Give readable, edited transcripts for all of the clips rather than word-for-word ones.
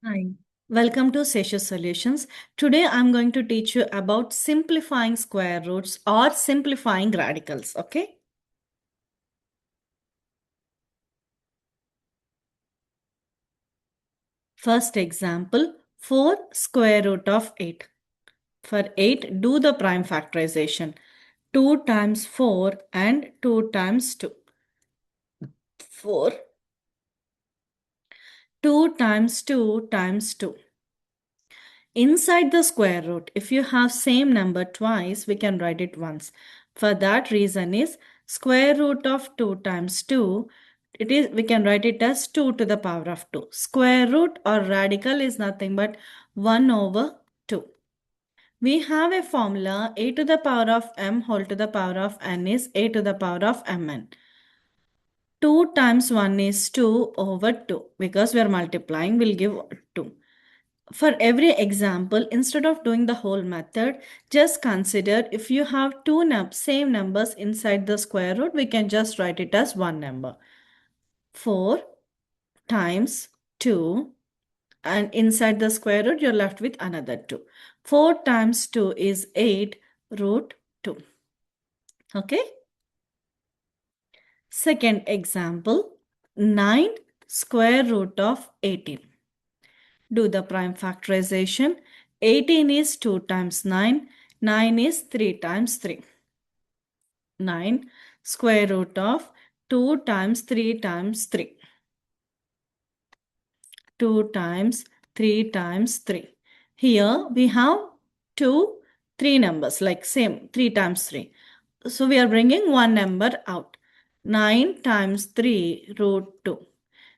Hi, welcome to Seshu Solutions. Today I'm going to teach you about simplifying square roots or simplifying radicals. Okay. First example, 4 square root of 8. For 8, do the prime factorization. 2 times 4 and 2 times 2. 4. 2 times 2 times 2. Inside the square root, if you have same number twice, we can write it once. For that reason is square root of 2 times 2, we can write it as 2 to the power of 2. Square root or radical is nothing but 1 over 2. We have a formula a to the power of m whole to the power of n is a to the power of mn. 2 times 1 is 2 over 2 because we are multiplying, we'll give 2. For every example, instead of doing the whole method, just consider if you have two same numbers inside the square root, we can just write it as one number. 4 times 2, and inside the square root, you're left with another 2. 4 times 2 is 8 root 2. Okay. Second example, 9 square root of 18. Do the prime factorization. 18 is 2 times 9. 9 is 3 times 3. 9 square root of 2 times 3 times 3. 2 times 3 times 3. Here we have 3 numbers like same 3 times 3. So we are bringing one number out. 9 times 3 root 2.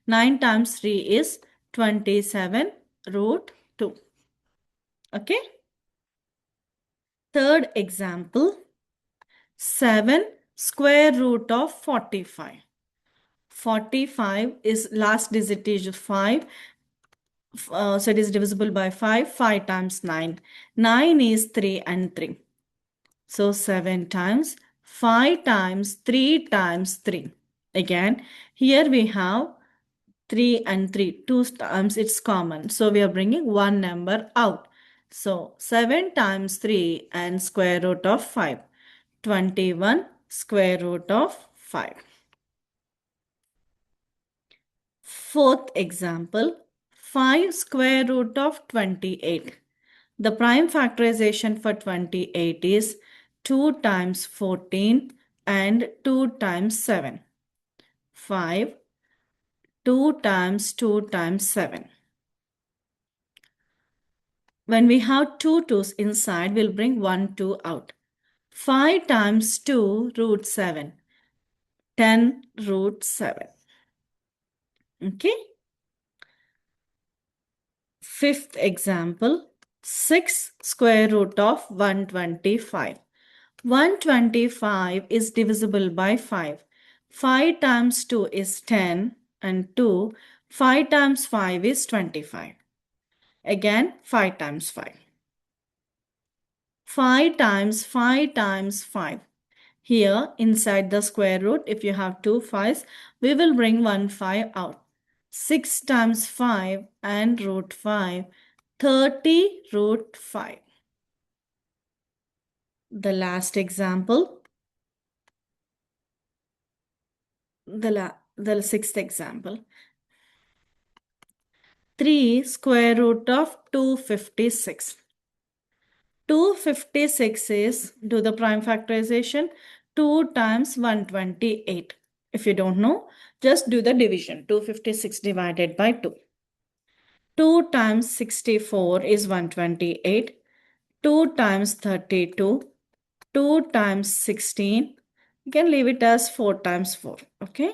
9 times 3 is 27 root 2. Okay. Third example, 7 square root of 45. 45 is last digit is 5. So it is divisible by 5. 5 times 9. 9 is 3 and 3. So 7 times 5 times 3 times 3. Again, here we have 3 and 3. 2 times it's common. So we are bringing one number out. So 7 times 3 and square root of 5. 21 square root of 5. Fourth example, 5 square root of 28. The prime factorization for 28 is 2 times 14 and 2 times 7. 5, 2 times 2 times 7. When we have two 2's inside, we'll bring 1 2 out. 5 times 2 root 7. 10 root 7. Okay. Fifth example, 6 square root of 125. 125 is divisible by 5. 5 times 2 is 10 and 2. 5 times 5 is 25. Again 5 times 5. 5 times 5 times 5. Here inside the square root, if you have two 5's, we will bring one 5 out. 6 times 5 and root 5. 30 root 5. The last example, the sixth example. 3 square root of 256. 256 is, do the prime factorization, 2 times 128. If you don't know, just do the division. 256 divided by 2. 2 times 64 is 128. 2 times 32. 2 times 16. You can leave it as 4 times 4. Okay.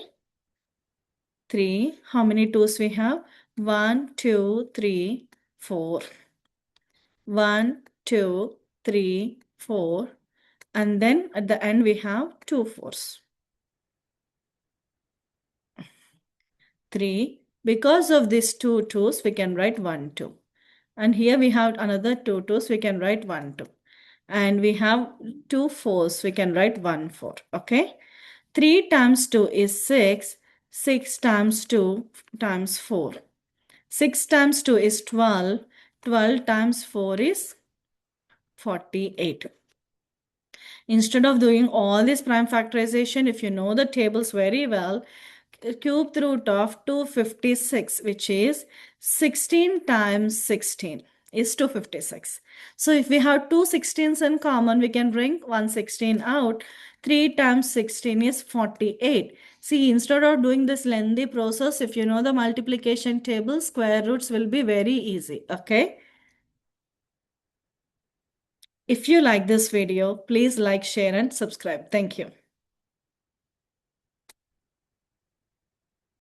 3. How many 2's we have? 1, 2, 3, 4. 1, 2, 3, 4. And then at the end we have 2 4's. 3. Because of these two 2's, we can write 1, 2. And here we have another 2 2's, we can write 1, 2. And we have 2 4's, we can write 1, 4. Okay. 3 times 2 is 6. 6 times 2 times 4. 6 times 2 is 12. 12 times 4 is 48. Instead of doing all this prime factorization, if you know the tables very well, cube root of 256, which is 16 times 16 is 256. So if we have two 16s in common, we can bring one 16 out. 3 times 16 is 48. See, instead of doing this lengthy process, if you know the multiplication table, square roots will be very easy. Okay. If you like this video, please like, share and subscribe. Thank you.